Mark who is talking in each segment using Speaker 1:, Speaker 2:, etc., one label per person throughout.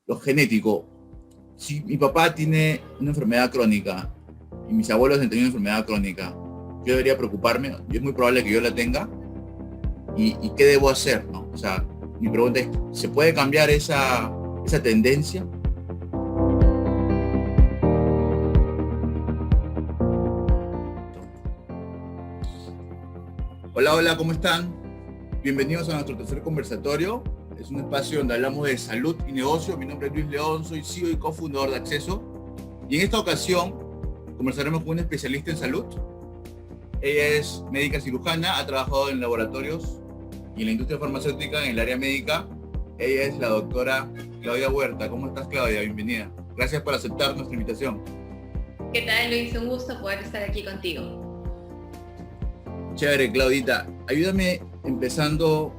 Speaker 1: lo genético. Si mi papá tiene una enfermedad crónica y mis abuelos han tenido una enfermedad crónica, yo debería preocuparme, es muy probable que yo la tenga, y qué debo hacer, ¿no? O sea, mi pregunta es, ¿se puede cambiar esa tendencia? Hola, hola, ¿cómo están? Bienvenidos a nuestro tercer conversatorio. Es un espacio donde hablamos de salud y negocio. Mi nombre es Luis León, soy CEO y cofundador de Acceso. Y en esta ocasión conversaremos con una especialista en salud. Ella es médica cirujana, ha trabajado en laboratorios y en la industria farmacéutica en el área médica. Ella es la doctora Claudia Huerta. ¿Cómo estás, Claudia? Bienvenida. Gracias por aceptar nuestra invitación.
Speaker 2: ¿Qué tal, Luis? Un gusto poder estar aquí contigo.
Speaker 1: Chévere, Claudita. Ayúdame empezando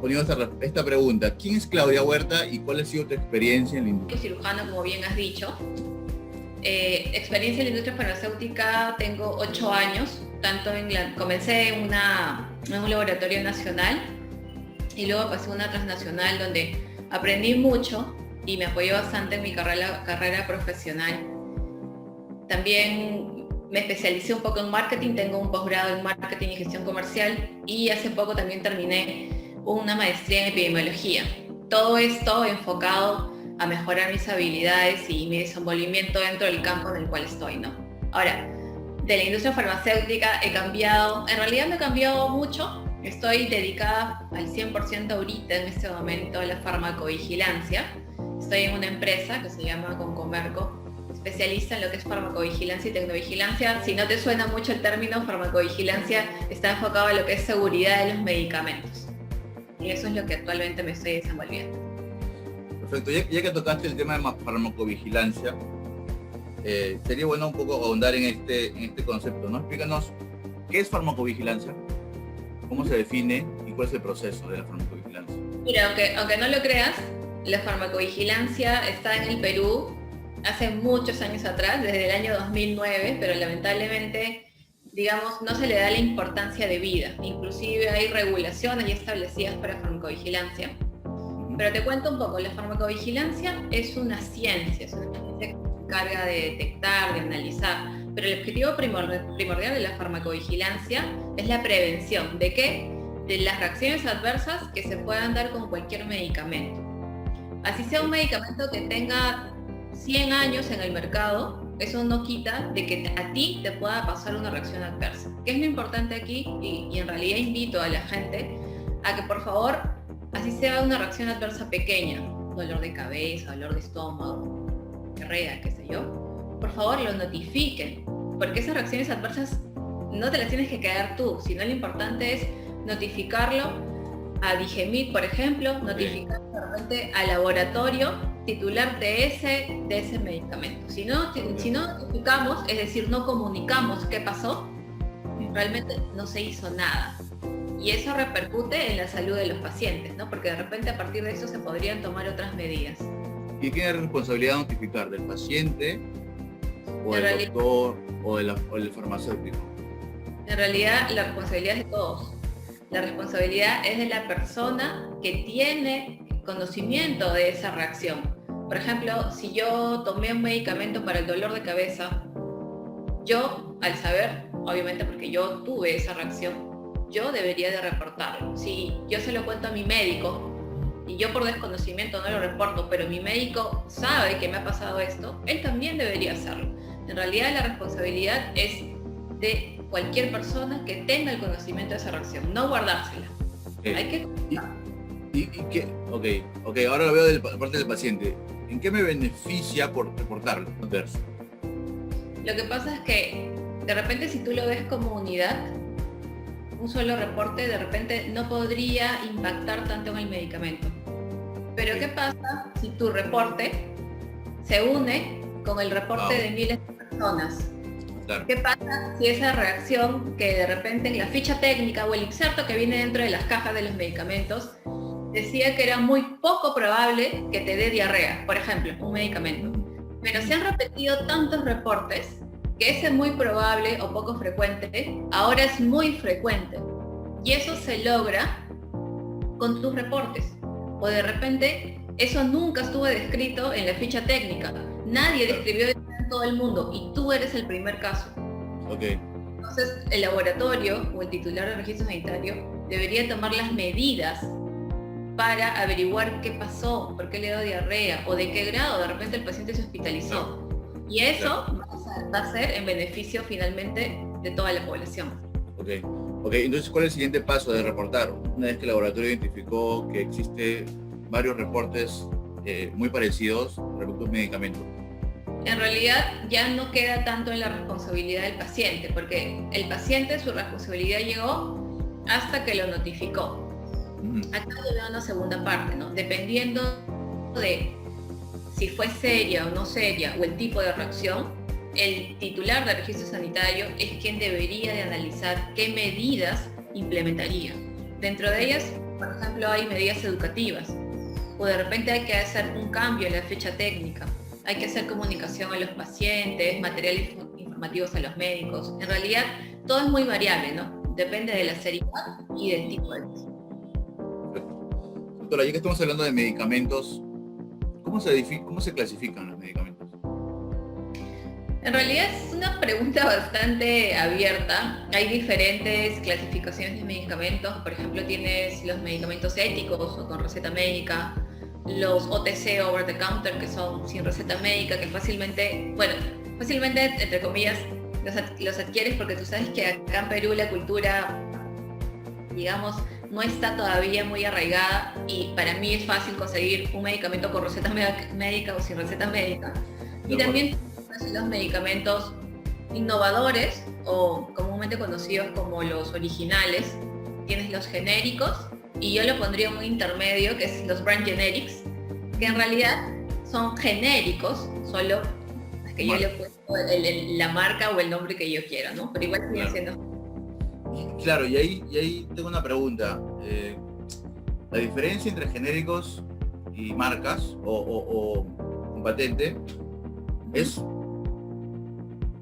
Speaker 1: poniendo esta pregunta. ¿Quién es Claudia Huerta y cuál ha sido tu experiencia en la industria?
Speaker 2: Cirujano, como bien has dicho. Experiencia en la industria farmacéutica tengo 8 años. Comencé en un laboratorio nacional y luego pasé a una transnacional donde aprendí mucho y me apoyé bastante en mi carrera profesional. También me especialicé un poco en marketing, tengo un posgrado en marketing y gestión comercial y hace poco también terminé una maestría en epidemiología. Todo esto enfocado a mejorar mis habilidades y mi desenvolvimiento dentro del campo en el cual estoy, ¿no? Ahora, de la industria farmacéutica he cambiado, en realidad me he cambiado mucho. Estoy dedicada al 100% ahorita en este momento a la farmacovigilancia. Estoy en una empresa que se llama Concomerco, especialista en lo que es farmacovigilancia y tecnovigilancia. Si no te suena mucho el término, farmacovigilancia está enfocado en lo que es seguridad de los medicamentos. Y eso es lo que actualmente me estoy desenvolviendo.
Speaker 1: Perfecto. Ya que tocaste el tema de farmacovigilancia, sería bueno un poco ahondar en este concepto, ¿no? Explícanos, ¿qué es farmacovigilancia? ¿Cómo se define y cuál es el proceso de la farmacovigilancia?
Speaker 2: Mira, aunque no lo creas, la farmacovigilancia está en el Perú hace muchos años atrás, desde el año 2009, pero lamentablemente, digamos, no se le da la importancia debida. Inclusive hay regulaciones ya establecidas para farmacovigilancia. Pero te cuento un poco, la farmacovigilancia es una ciencia que se encarga de detectar, de analizar, pero el objetivo primordial de la farmacovigilancia es la prevención. ¿De qué? De las reacciones adversas que se puedan dar con cualquier medicamento. Así sea un medicamento que tenga 100 años en el mercado, eso no quita de que a ti te pueda pasar una reacción adversa. ¿Qué es lo importante aquí? Y en realidad invito a la gente a que por favor, así sea una reacción adversa pequeña, dolor de cabeza, dolor de estómago, diarrea, qué sé yo, por favor lo notifiquen, porque esas reacciones adversas no te las tienes que quedar tú, sino lo importante es notificarlo a Digemit, por ejemplo, notificar de repente al laboratorio titular de ese medicamento. Si no notificamos, es decir, no comunicamos qué pasó, realmente no se hizo nada. Y eso repercute en la salud de los pacientes, ¿no? Porque de repente a partir de eso se podrían tomar otras medidas.
Speaker 1: ¿Y quién es la responsabilidad de notificar? ¿Del paciente o del doctor o del farmacéutico?
Speaker 2: En realidad la responsabilidad es de todos. La responsabilidad es de la persona que tiene conocimiento de esa reacción. Por ejemplo, si yo tomé un medicamento para el dolor de cabeza, yo, al saber, obviamente porque yo tuve esa reacción, yo debería de reportarlo. Si yo se lo cuento a mi médico y yo por desconocimiento no lo reporto, pero mi médico sabe que me ha pasado esto, él también debería hacerlo. En realidad la responsabilidad es de cualquier persona que tenga el conocimiento de esa reacción, no guardársela. Hay que contar.
Speaker 1: ¿Y qué? Ok, ahora lo veo de la parte del paciente. ¿En qué me beneficia por reportarlo?
Speaker 2: Lo que pasa es que de repente si tú lo ves como unidad, un solo reporte de repente no podría impactar tanto en el medicamento. Pero ¿qué pasa si tu reporte se une con el reporte de miles de personas? Claro. ¿Qué pasa si esa reacción que de repente en la ficha técnica o el inserto que viene dentro de las cajas de los medicamentos decía que era muy poco probable que te dé diarrea, por ejemplo, un medicamento? Pero se han repetido tantos reportes que ese muy probable o poco frecuente ahora es muy frecuente. Y eso se logra con tus reportes. O de repente Eso nunca estuvo descrito en la ficha técnica. Nadie describió eso en todo el mundo y tú eres el primer caso.
Speaker 1: Ok.
Speaker 2: Entonces, el laboratorio o el titular del registro sanitario debería tomar las medidas para averiguar qué pasó, por qué le dio diarrea o de qué grado de repente el paciente se hospitalizó. Y eso va a ser en beneficio finalmente de toda la población.
Speaker 1: Ok, entonces, ¿cuál es el siguiente paso de reportar? Una vez que el laboratorio identificó que existe varios reportes muy parecidos respecto a un medicamento.
Speaker 2: En realidad ya no queda tanto en la responsabilidad del paciente, porque el paciente, su responsabilidad llegó hasta que lo notificó. Acá llega una segunda parte, ¿no? Dependiendo de si fue seria o no seria o el tipo de reacción, el titular del registro sanitario es quien debería de analizar qué medidas implementaría. Dentro de ellas, por ejemplo, hay medidas educativas, o de repente hay que hacer un cambio en la ficha técnica, hay que hacer comunicación a los pacientes, materiales informativos a los médicos. En realidad, todo es muy variable, ¿no? Depende de la seriedad y del tipo de caso.
Speaker 1: Doctora, ya que estamos hablando de medicamentos, ¿cómo se clasifican los medicamentos?
Speaker 2: En realidad es una pregunta bastante abierta. Hay diferentes clasificaciones de medicamentos. Por ejemplo, tienes los medicamentos éticos o con receta médica, los OTC, over the counter, que son sin receta médica, que fácilmente, entre comillas, los adquieres porque tú sabes que acá en Perú la cultura, digamos, no está todavía muy arraigada y para mí es fácil conseguir un medicamento con receta médica o sin receta médica. Y también los medicamentos innovadores o comúnmente conocidos como los originales. Tienes los genéricos y yo lo pondría en un intermedio que es los brand generics, que en realidad son genéricos, solo es que yo le pongo la marca o el nombre que yo quiera, ¿no? Pero igual siguen siendo.
Speaker 1: Claro, y ahí tengo una pregunta. La diferencia entre genéricos y marcas o con patente es...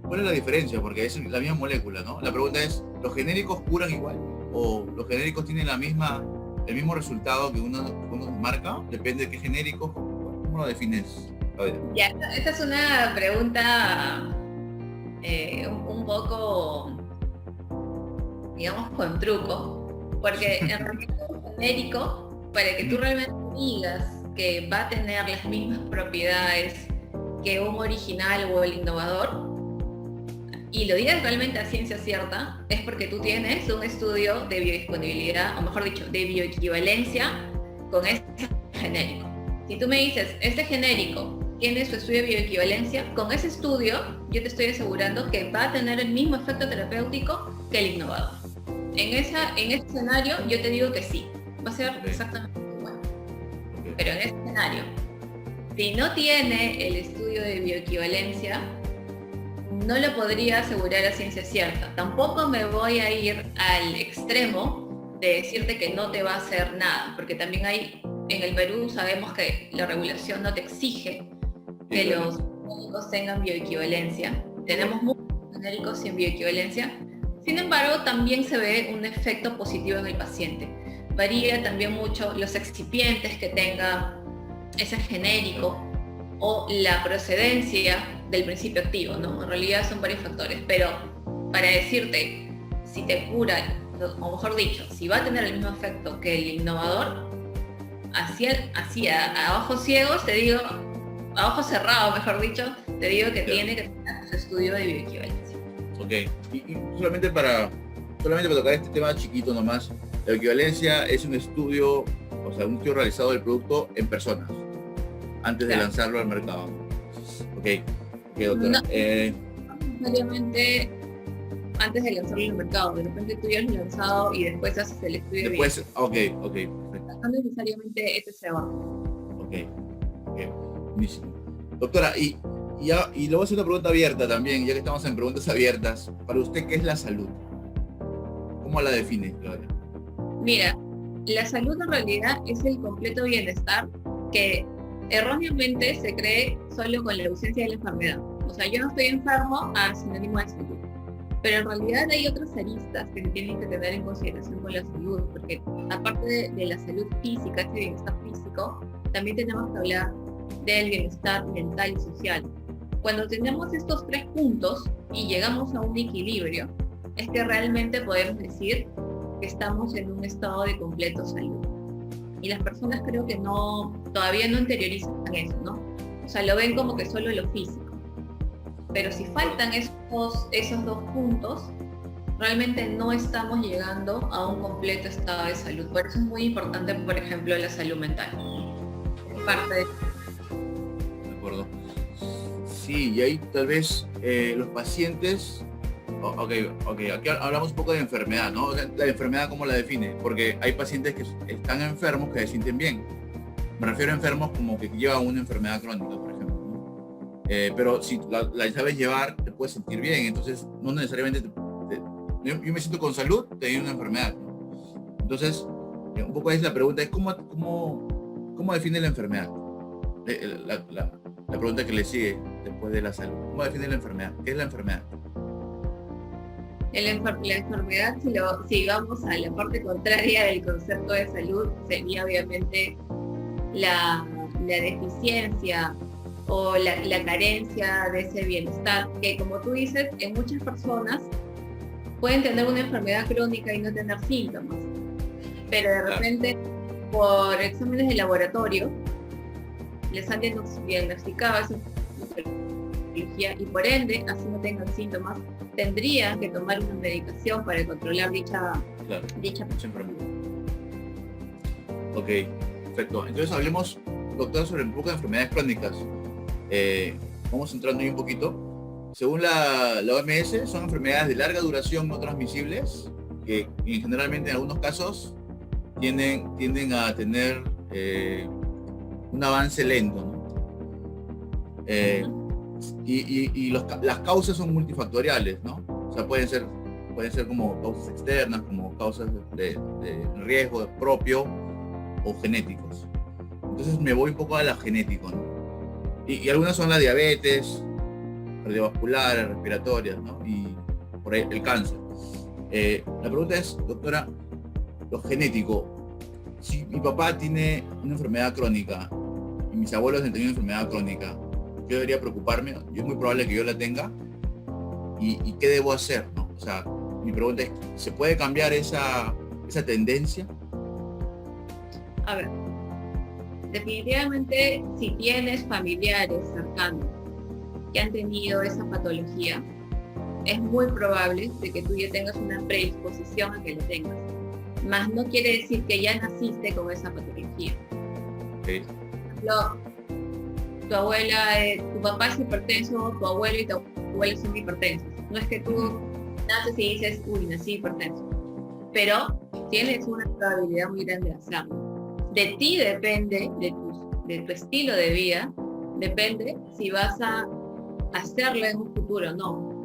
Speaker 1: ¿Cuál es la diferencia? Porque es la misma molécula, ¿no? La pregunta es, ¿los genéricos curan igual? ¿O los genéricos tienen el mismo resultado que uno marca? Depende de qué genérico. ¿Cómo lo defines?
Speaker 2: Ya, esta es una pregunta un poco, digamos, con truco, porque en realidad un genérico, para que tú realmente digas que va a tener las mismas propiedades que un original o el innovador, y lo digas realmente a ciencia cierta, es porque tú tienes un estudio de biodisponibilidad, o mejor dicho, de bioequivalencia con ese genérico. Si tú me dices, este genérico tiene su estudio de bioequivalencia, con ese estudio yo te estoy asegurando que va a tener el mismo efecto terapéutico que el innovador. En ese escenario yo te digo que sí, va a ser exactamente igual. Pero en ese escenario, si no tiene el estudio de bioequivalencia, no lo podría asegurar a ciencia cierta. Tampoco me voy a ir al extremo de decirte que no te va a hacer nada, porque también hay, en el Perú sabemos que la regulación no te exige que los genéricos tengan bioequivalencia. Tenemos muchos genéricos sin bioequivalencia. Sin embargo, también se ve un efecto positivo en el paciente. Varía también mucho los excipientes que tenga ese genérico o la procedencia del principio activo, ¿no? En realidad son varios factores, pero para decirte si te cura, o mejor dicho, si va a tener el mismo efecto que el innovador, así a ojos ciegos te digo, a ojos cerrados mejor dicho, te digo que tiene que tener su estudio de bioequivalencia.
Speaker 1: Ok, y solamente para tocar este tema chiquito nomás, la bioequivalencia es un estudio realizado del producto en personas, antes de lanzarlo al mercado. Ok, doctora.
Speaker 2: No necesariamente antes de lanzarlo al mercado, de repente tú ya lo has lanzado y después haces el estudio.
Speaker 1: Después, ok, perfecto.
Speaker 2: No necesariamente este se va.
Speaker 1: Ok, buenísimo. Doctora, y le voy a hacer una pregunta abierta también, ya que estamos en preguntas abiertas. Para usted, ¿qué es la salud? ¿Cómo la define, Claudia?
Speaker 2: Mira, la salud en realidad es el completo bienestar que erróneamente se cree solo con la ausencia de la enfermedad. O sea, yo no estoy enfermo a sinónimo de salud. Pero en realidad hay otras aristas que se tienen que tener en consideración con la salud, porque aparte de la salud física, este bienestar físico, también tenemos que hablar del bienestar mental y social. Cuando tenemos estos 3 puntos y llegamos a un equilibrio, es que realmente podemos decir que estamos en un estado de completo salud. Y las personas creo que todavía no interiorizan eso, ¿no? O sea, lo ven como que solo lo físico. Pero si faltan esos 2 puntos, realmente no estamos llegando a un completo estado de salud. Por eso es muy importante, por ejemplo, la salud mental. Es parte de...
Speaker 1: De acuerdo. Sí, y ahí tal vez los pacientes... aquí hablamos un poco de enfermedad, ¿no? O sea, la enfermedad, ¿cómo la define? Porque hay pacientes que están enfermos que se sienten bien. Me refiero a enfermos como que llevan una enfermedad crónica, por ejemplo, ¿no? Pero si la sabes llevar, te puedes sentir bien. Entonces, no necesariamente... yo me siento con salud teniendo una enfermedad, ¿no? Entonces, un poco es la pregunta, es ¿cómo define la enfermedad? La pregunta que le sigue después de la salud. ¿Cómo define la enfermedad? ¿Qué es la enfermedad?
Speaker 2: La enfermedad, si vamos a la parte contraria del concepto de salud, sería obviamente la deficiencia o la carencia de ese bienestar, que como tú dices, en muchas personas pueden tener una enfermedad crónica y no tener síntomas, pero de repente por exámenes de laboratorio les han diagnosticado esa patología y por ende, así no tengan síntomas, tendrían que tomar una medicación para controlar dicha enfermedad.
Speaker 1: Ok, perfecto. Entonces hablemos, doctora, sobre un poco de enfermedades crónicas. Vamos entrando ahí un poquito. Según la OMS, son enfermedades de larga duración no transmisibles, que generalmente en algunos casos tienden a tener un avance lento, ¿no? Y las causas son multifactoriales, ¿no? O sea, pueden ser como causas externas, como causas de riesgo propio o genéticos. Entonces me voy un poco a la genético, ¿no? Y algunas son la diabetes, cardiovasculares, respiratorias, ¿no? Y por ahí el cáncer. La pregunta es, doctora, lo genético. Si mi papá tiene una enfermedad crónica y mis abuelos han tenido una enfermedad crónica, yo debería preocuparme, es muy probable que yo la tenga, y qué debo hacer, ¿no? O sea, mi pregunta es, ¿se puede cambiar esa tendencia?
Speaker 2: A ver, definitivamente si tienes familiares cercanos que han tenido esa patología, es muy probable de que tú ya tengas una predisposición a que lo tengas. Más no quiere decir que ya naciste con esa patología.
Speaker 1: Okay.
Speaker 2: Por ejemplo, tu abuela, tu papá es hipertenso, tu abuelo y tu abuela son hipertensos. No es que tú naces y dices, uy, nací hipertenso. Pero tienes una probabilidad muy grande de hacerlo. De ti depende, de tu estilo de vida, depende si vas a hacerlo en un futuro o no.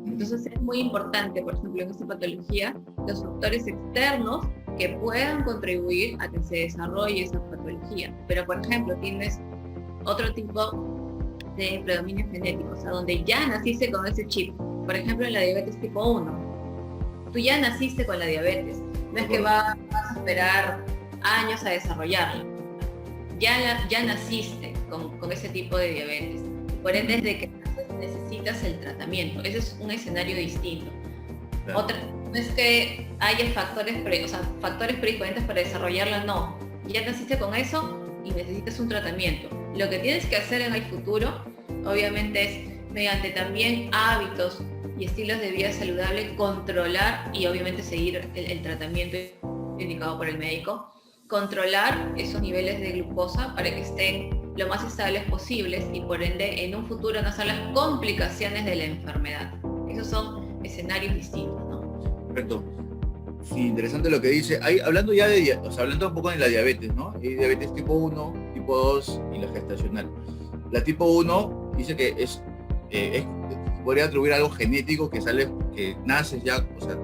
Speaker 2: Entonces es muy importante, por ejemplo, en esta patología, los factores externos que puedan contribuir a que se desarrolle esa patología. Pero, por ejemplo, tienes otro tipo de predominio genético, o sea, donde ya naciste con ese chip. Por ejemplo, en la diabetes tipo 1. Tú ya naciste con la diabetes. No es que vas a esperar años a desarrollarla. Ya naciste con ese tipo de diabetes. Por ende, desde que necesitas el tratamiento. Ese es un escenario distinto. Claro. No es que haya factores predisponentes para desarrollarla, no. Ya naciste con eso y necesitas un tratamiento. Lo que tienes que hacer en el futuro, obviamente, es mediante también hábitos y estilos de vida saludable, controlar y obviamente seguir el tratamiento indicado por el médico, controlar esos niveles de glucosa para que estén lo más estables posibles y por ende en un futuro no sean las complicaciones de la enfermedad. Esos son escenarios distintos, ¿no?
Speaker 1: Perfecto. Sí, interesante lo que dice. Ahí, hablando ya hablando un poco de la diabetes, ¿no? Hay diabetes tipo 1, tipo 2 y la gestacional. La tipo 1 dice que podría atribuir algo genético que naces ya, o sea,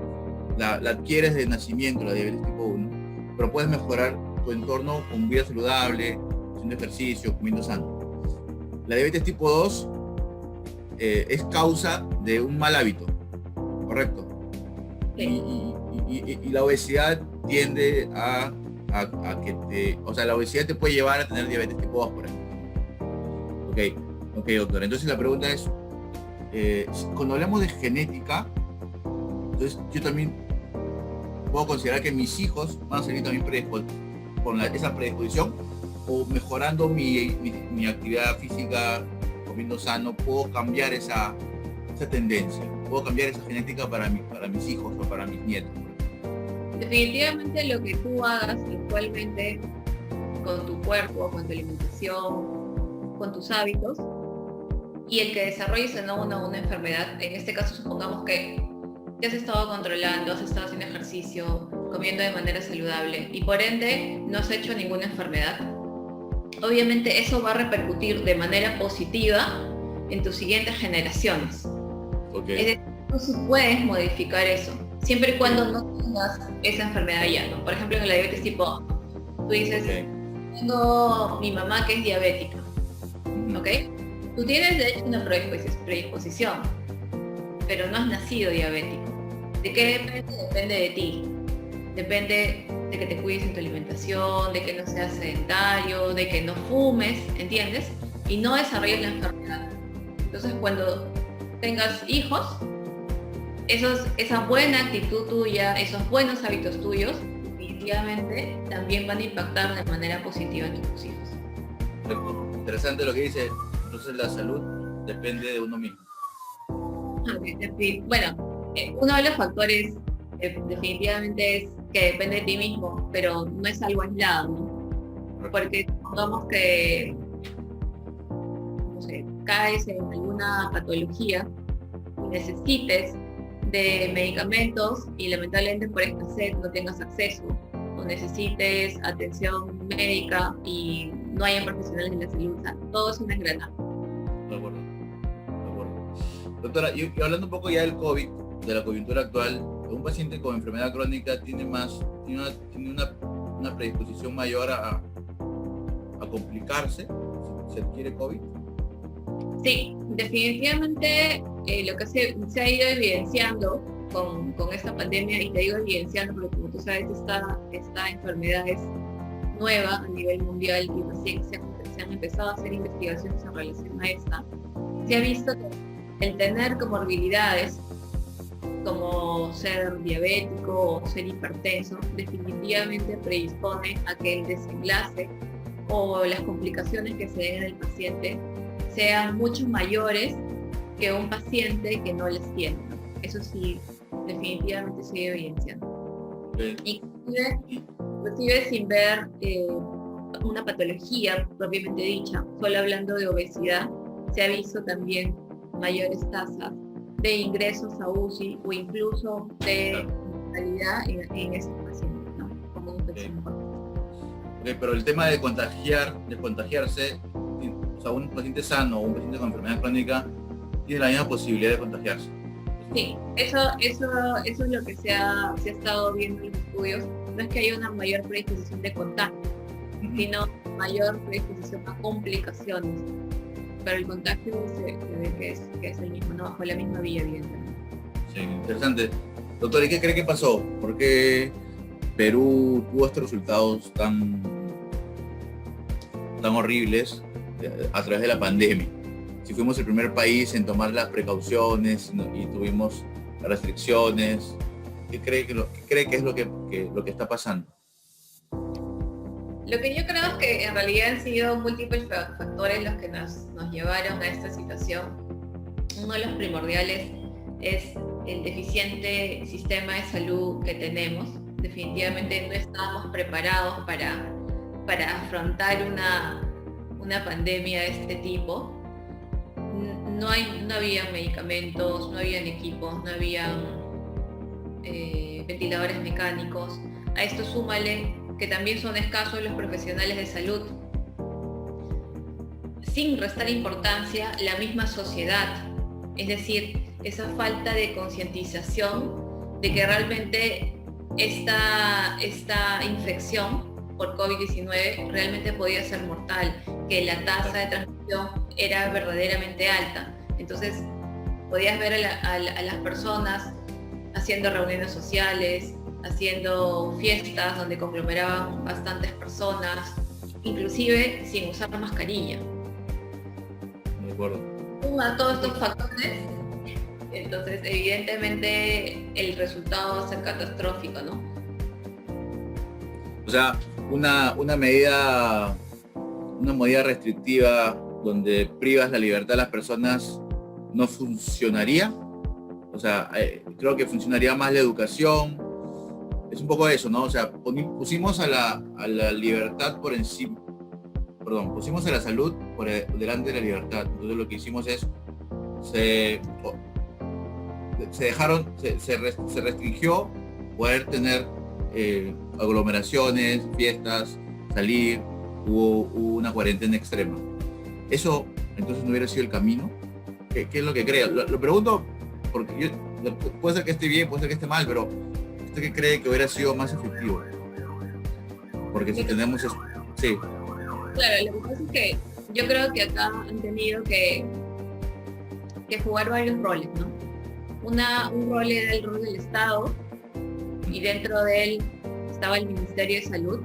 Speaker 1: la adquieres de nacimiento, la diabetes tipo 1, pero puedes mejorar tu entorno con vida saludable, haciendo ejercicio, comiendo sano. La diabetes tipo 2 es causa de un mal hábito, ¿correcto?
Speaker 2: Sí.
Speaker 1: Y la obesidad tiende a a que o sea, la obesidad te puede llevar a tener diabetes tipo 2, por ejemplo. Ok, doctor. Entonces la pregunta es, cuando hablamos de genética, entonces yo también puedo considerar que mis hijos van a salir también con esa predisposición, o mejorando mi actividad física, comiendo sano, puedo cambiar esa tendencia, puedo cambiar esa genética para mis hijos o para mis nietos.
Speaker 2: Definitivamente lo que tú hagas actualmente con tu cuerpo, con tu alimentación, con tus hábitos, y el que desarrolles o no una enfermedad, en este caso supongamos que te has estado controlando, has estado haciendo ejercicio, comiendo de manera saludable y por ende no has hecho ninguna enfermedad, obviamente eso va a repercutir de manera positiva en tus siguientes generaciones.
Speaker 1: Okay.
Speaker 2: Es decir, tú sí puedes modificar eso, siempre y cuando no tengas esa enfermedad ya, ¿no? Por ejemplo, en la diabetes tipo A, tú dices, tengo mi mamá que es diabética, ¿ok? Tú tienes de hecho una predisposición, pero no has nacido diabético. ¿De qué depende? Depende de ti. Depende de que te cuides en tu alimentación, de que no seas sedentario, de que no fumes, ¿entiendes? Y no desarrolles la enfermedad. Entonces, cuando tengas hijos, esa buena actitud tuya, esos buenos hábitos tuyos, definitivamente también van a impactar de manera positiva en tus hijos.
Speaker 1: Interesante lo que dice. Entonces la salud depende de uno mismo.
Speaker 2: Bueno, uno de los factores definitivamente es que depende de ti mismo, pero no es algo aislado, ¿no? Porque supongamos que, no sé, caes en alguna patología y necesites de medicamentos y lamentablemente por escasez no tengas acceso, o necesites atención médica y no hayan profesionales de la salud, o sea, todo es una engranaje.
Speaker 1: De acuerdo. Doctora, y hablando un poco ya del COVID, de la coyuntura actual, un paciente con enfermedad crónica tiene una predisposición mayor a complicarse si adquiere COVID. Sí,
Speaker 2: definitivamente lo que se ha ido evidenciando con esta pandemia, y te digo evidenciando porque como tú sabes esta enfermedad es nueva a nivel mundial y recién se han empezado a hacer investigaciones en relación a esta, se ha visto que el tener comorbilidades como ser diabético o ser hipertenso definitivamente predispone a que el desenlace o las complicaciones que se den en el paciente sean mucho mayores que un paciente que no las tiene. Eso sí, definitivamente sigue evidenciando. Inclusive sin ver una patología propiamente dicha, solo hablando de obesidad, se ha visto también mayores tasas de ingresos a UCI o incluso de mortalidad en esos pacientes, ¿no? Como un
Speaker 1: pero el tema de contagiarse, o sea, un paciente sano o un paciente con enfermedad crónica tiene la misma posibilidad de contagiarse.
Speaker 2: Sí, eso es lo que se ha estado viendo en los estudios. No es que haya una mayor predisposición de contagio, sino mayor predisposición a complicaciones. Pero el contagio se ve que es el mismo, ¿no? Bajo la misma vía, evidentemente.
Speaker 1: Sí, interesante. Doctor, ¿y qué cree que pasó? ¿Por qué Perú tuvo estos resultados tan horribles a través de la pandemia? Si fuimos el primer país en tomar las precauciones y tuvimos restricciones, ¿qué cree que es lo que está pasando?
Speaker 2: Lo que yo creo es que en realidad han sido múltiples factores los que nos llevaron a esta situación. Uno de los primordiales es el deficiente sistema de salud que tenemos. Definitivamente no estábamos preparados para afrontar una pandemia de este tipo. No había medicamentos, no habían equipos, no habían ventiladores mecánicos. A esto súmale que también son escasos los profesionales de salud. Sin restar importancia, la misma sociedad, es decir, esa falta de concientización de que realmente esta infección por COVID-19 realmente podía ser mortal, que la tasa de transmisión era verdaderamente alta. Entonces, podías ver a las personas haciendo reuniones sociales, haciendo fiestas donde conglomeraban bastantes personas, inclusive sin usar mascarilla.
Speaker 1: De acuerdo.
Speaker 2: Suma todos estos factores, entonces evidentemente el resultado va a ser catastrófico, ¿no?
Speaker 1: O sea, una medida restrictiva donde privas la libertad de las personas no funcionaría. O sea, creo que funcionaría más la educación. Es un poco eso, ¿no? O sea, pusimos a la libertad por encima, perdón, pusimos a la salud por delante de la libertad. Entonces lo que hicimos es, se restringió poder tener aglomeraciones, fiestas, salir, hubo una cuarentena extrema. ¿Eso entonces no hubiera sido el camino? ¿Qué es lo que cree? Lo pregunto porque puede ser que esté bien, puede ser que esté mal, pero ¿usted qué cree que hubiera sido más efectivo? Porque si tenemos eso, sí.
Speaker 2: Claro, lo que pasa es que yo creo que acá han tenido que jugar varios roles, ¿no? Un rol era el rol del Estado, y dentro de él estaba el Ministerio de Salud,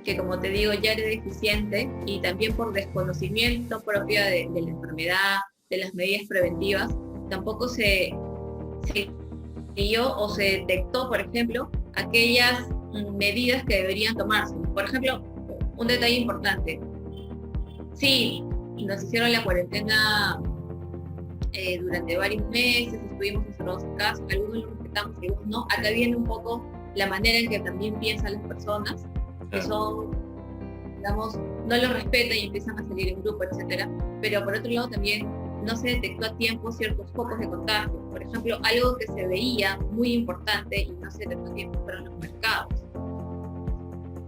Speaker 2: que como te digo ya era deficiente, y también por desconocimiento propio de la enfermedad, de las medidas preventivas, tampoco se siguió o se detectó, por ejemplo, aquellas medidas que deberían tomarse. Por ejemplo, un detalle importante, sí, nos hicieron la cuarentena durante varios meses, estuvimos encerrados en casa, algunos lo respetamos, algunos no. Acá viene un poco la manera en que también piensan las personas, que son, digamos, no lo respetan y empiezan a salir en grupo, etcétera. Pero por otro lado también no se detectó a tiempo ciertos focos de contagio. Por ejemplo, algo que se veía muy importante y no se detectó a tiempo fueron los mercados.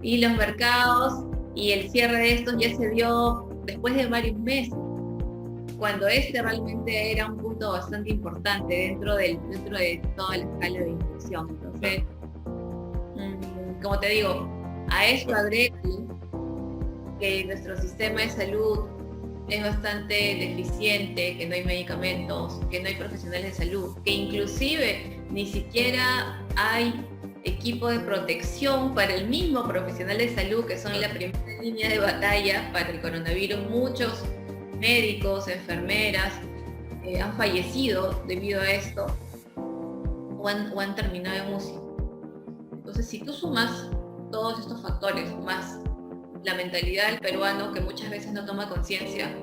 Speaker 2: Y los mercados y el cierre de estos ya se dio después de varios meses, cuando este realmente era un punto bastante importante dentro de toda la escala de infección. Entonces, como te digo, a esto agrega que nuestro sistema de salud es bastante deficiente, que no hay medicamentos, que no hay profesionales de salud, que inclusive ni siquiera hay equipo de protección para el mismo profesional de salud, que son la primera línea de batalla para el coronavirus. Muchos médicos, enfermeras han fallecido debido a esto o han terminado en UCI. Entonces, si tú sumas todos estos factores, más la mentalidad del peruano, que muchas veces no toma conciencia,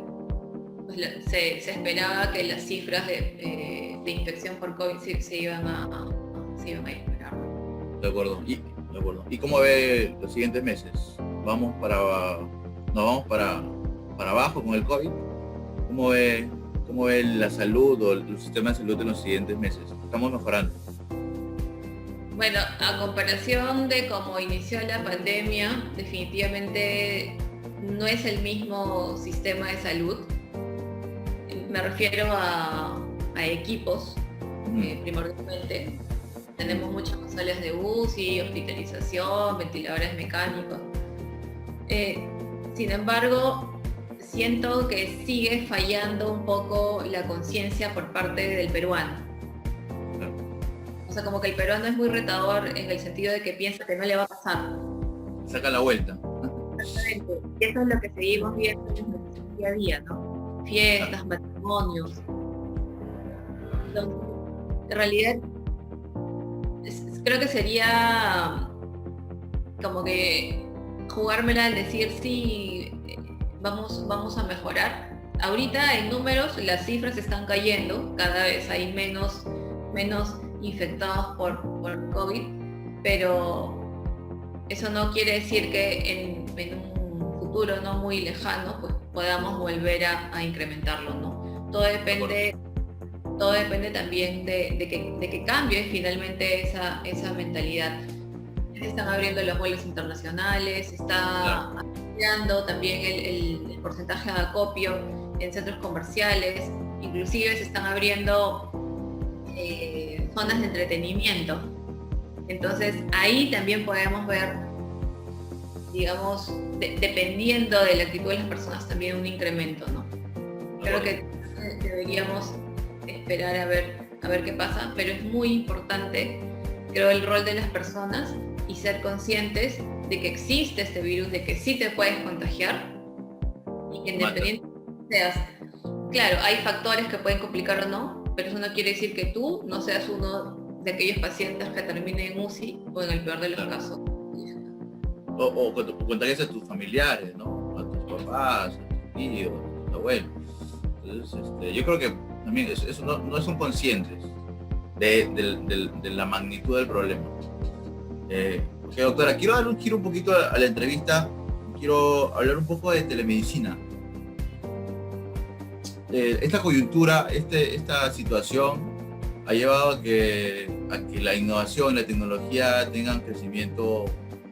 Speaker 2: pues se esperaba que las cifras de infección por COVID se iban a disparar.
Speaker 1: De acuerdo. ¿Y cómo ve los siguientes meses? ¿Nos vamos para abajo con el COVID? ¿Cómo ve la salud o el sistema de salud en los siguientes meses? ¿Estamos mejorando?
Speaker 2: Bueno, a comparación de cómo inició la pandemia, definitivamente no es el mismo sistema de salud. Me refiero a equipos, primordialmente. Tenemos muchas más salas de UCI, hospitalización, ventiladores mecánicos. Sin embargo, siento que sigue fallando un poco la conciencia por parte del peruano. O sea, como que el peruano es muy retador en el sentido de que piensa que no le va a pasar.
Speaker 1: Saca la vuelta.
Speaker 2: Exactamente. Y eso es lo que seguimos viendo en nuestro día a día, ¿no? Fiestas, matrimonios. Entonces, en realidad, creo que sería como que jugármela al decir sí, vamos a mejorar. Ahorita en números las cifras están cayendo, cada vez hay menos infectados por COVID, pero eso no quiere decir que en un futuro no muy lejano pues podamos volver a incrementarlo, ¿no? Todo depende también de que cambie finalmente esa mentalidad. Se están abriendo los vuelos internacionales, se está ampliando también el porcentaje de acopio en centros comerciales, inclusive se están abriendo zonas de entretenimiento. Entonces ahí también podemos ver, digamos, dependiendo de la actitud de las personas, también un incremento, ¿no? Creo que deberíamos esperar a ver qué pasa, pero es muy importante creo el rol de las personas y ser conscientes de que existe este virus, de que sí te puedes contagiar y que independientemente seas, claro, hay factores que pueden complicar o no, pero eso no quiere decir que tú no seas uno de aquellos pacientes que terminen en UCI o en el peor de los casos.
Speaker 1: O contagias a tus familiares, ¿no? A tus papás, a tus tíos, a tus abuelos. Entonces, yo creo que también eso no son conscientes de la magnitud del problema. Ok, doctora, quiero dar un giro un poquito a la entrevista. Quiero hablar un poco de telemedicina. Esta coyuntura, esta situación ha llevado a que la innovación, la tecnología tengan crecimiento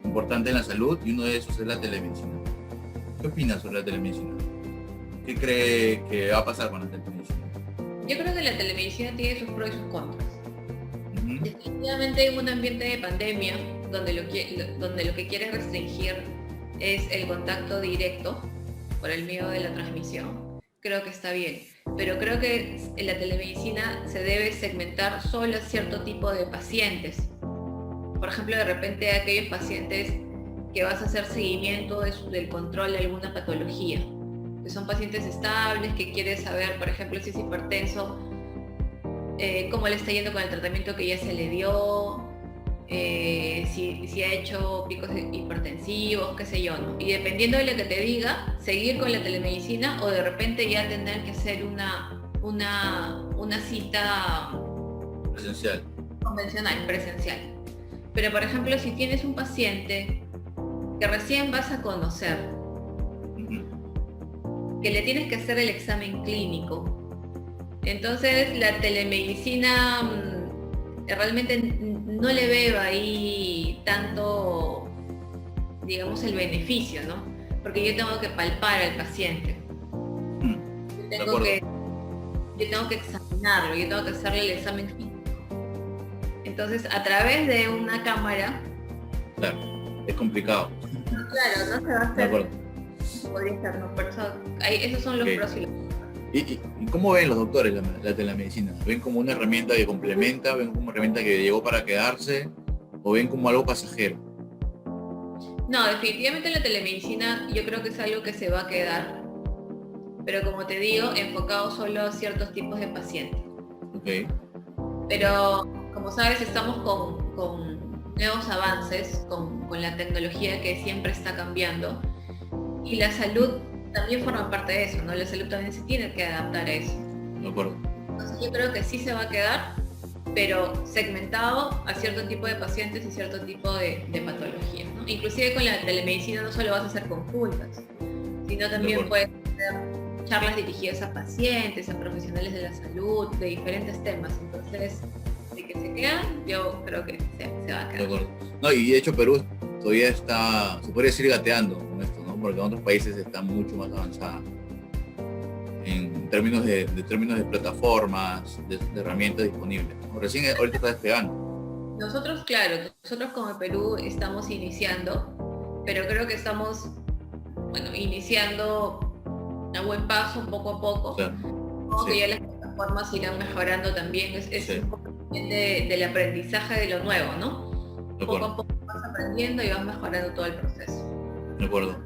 Speaker 1: importante en la salud, y uno de esos es la telemedicina. ¿Qué opinas sobre la telemedicina? ¿Qué cree que va a pasar con la telemedicina?
Speaker 2: Yo creo que la telemedicina tiene sus pros y sus contras. Definitivamente en un ambiente de pandemia donde lo que quieres restringir es el contacto directo por el miedo de la transmisión, creo que está bien, pero creo que en la telemedicina se debe segmentar solo a cierto tipo de pacientes. Por ejemplo, de repente aquellos pacientes que vas a hacer seguimiento del control de alguna patología, que son pacientes estables, que quieres saber, por ejemplo, si es hipertenso, cómo le está yendo con el tratamiento que ya se le dio, si ha hecho picos hipertensivos, qué sé yo, ¿no? Y dependiendo de lo que te diga, seguir con la telemedicina o de repente ya tener que hacer una cita
Speaker 1: presencial,
Speaker 2: convencional, presencial. Pero por ejemplo, si tienes un paciente que recién vas a conocer, que le tienes que hacer el examen clínico, entonces la telemedicina realmente no le veo ahí tanto, digamos, el beneficio, ¿no? Porque yo tengo que palpar al paciente. Yo tengo que examinarlo, yo tengo que hacerle el examen clínico. Entonces, a través de una cámara...
Speaker 1: Claro, es complicado.
Speaker 2: Claro, no se va a hacer...
Speaker 1: De acuerdo.
Speaker 2: Podría ser, ¿no? Por eso, esos son los pros y los contras.
Speaker 1: ¿Y cómo ven los doctores la telemedicina? ¿Ven como una herramienta que complementa? ¿Ven como una herramienta que llegó para quedarse? ¿O ven como algo pasajero?
Speaker 2: No, definitivamente la telemedicina yo creo que es algo que se va a quedar, pero como te digo, enfocado solo a ciertos tipos de pacientes.
Speaker 1: Okay.
Speaker 2: Pero como sabes, estamos con nuevos avances, con la tecnología que siempre está cambiando, y la salud también forma parte de eso, ¿no? La salud también se tiene que adaptar a eso.
Speaker 1: De acuerdo.
Speaker 2: Entonces yo creo que sí se va a quedar, pero segmentado a cierto tipo de pacientes y cierto tipo de patologías, ¿no? Inclusive con la telemedicina no solo vas a hacer consultas, sino también puedes hacer charlas dirigidas a pacientes, a profesionales de la salud, de diferentes temas. Entonces, de que se quedan, yo creo que se va a quedar.
Speaker 1: De acuerdo. No, y de hecho Perú todavía está, se podría decir, gateando con esto, ¿no? Porque en otros países está mucho más avanzada en términos de plataformas, de herramientas disponibles, ¿no? Recién ahorita está despegando.
Speaker 2: Nosotros como Perú estamos iniciando, pero creo que estamos, iniciando a buen paso, poco a poco.
Speaker 1: Claro.
Speaker 2: Como que ya las plataformas irán mejorando también, es un poco del aprendizaje de lo nuevo, ¿no? Poco a poco vas aprendiendo y vas mejorando todo el proceso.
Speaker 1: De acuerdo.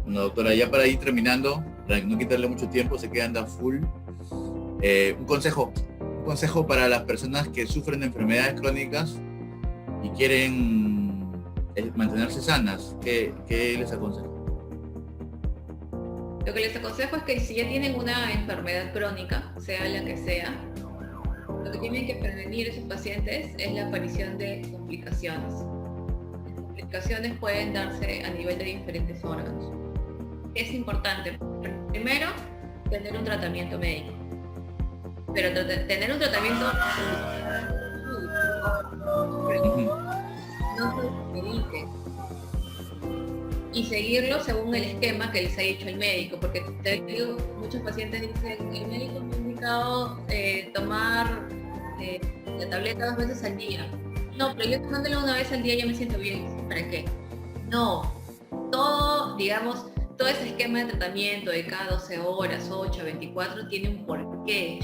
Speaker 1: Bueno, doctora, ya para ir terminando, para no quitarle mucho tiempo, se queda anda full. Un consejo para las personas que sufren de enfermedades crónicas y quieren mantenerse sanas. ¿Qué les aconsejo?
Speaker 2: Lo que les aconsejo es que si ya tienen una enfermedad crónica, sea la que sea, lo que tienen que prevenir esos pacientes es la aparición de complicaciones. Las complicaciones pueden darse a nivel de diferentes órganos. Es importante, primero, tener un tratamiento médico. Pero tener un tratamiento no se medique. Y seguirlo según el esquema que les ha dicho el médico, porque te digo, muchos pacientes dicen, el médico me ha indicado tomar la tableta 2 veces al día. No, pero yo tomándolo una vez al día ya me siento bien. ¿Para qué? No, todo ese esquema de tratamiento de cada 12 horas, 8, 24, tiene un porqué.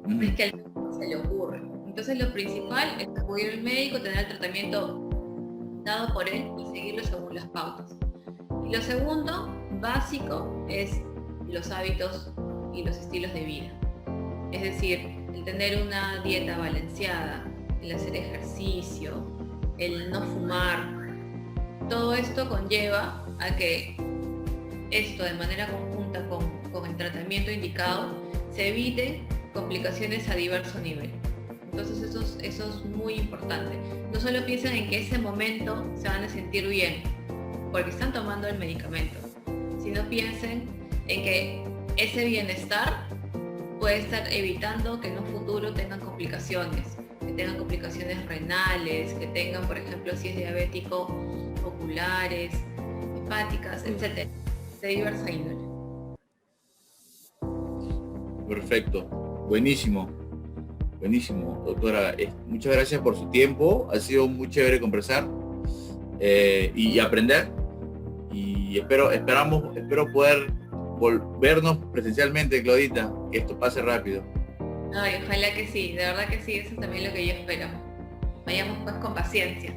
Speaker 2: No es que al médico se le ocurre. Entonces lo principal es acudir al médico, tener el tratamiento dado por él y seguirlo según las pautas. Y lo segundo, básico, es los hábitos y los estilos de vida. Es decir, el tener una dieta balanceada, el hacer ejercicio, el no fumar, todo esto conlleva a que esto de manera conjunta con el tratamiento indicado se eviten complicaciones a diverso nivel. Entonces eso es muy importante. No solo piensen en que ese momento se van a sentir bien porque están tomando el medicamento, sino piensen en que ese bienestar puede estar evitando que en un futuro tengan complicaciones, que tengan complicaciones renales, que tengan, por ejemplo, si es diabético, oculares, hepáticas, etc. De diversa índole.
Speaker 1: Perfecto, buenísimo, buenísimo, doctora. Muchas gracias por su tiempo, ha sido muy chévere conversar y aprender, y espero poder volvernos presencialmente, Claudita, que esto pase rápido.
Speaker 2: Ay, ojalá que sí, de verdad que sí, eso es también lo que yo espero. Vayamos pues con paciencia.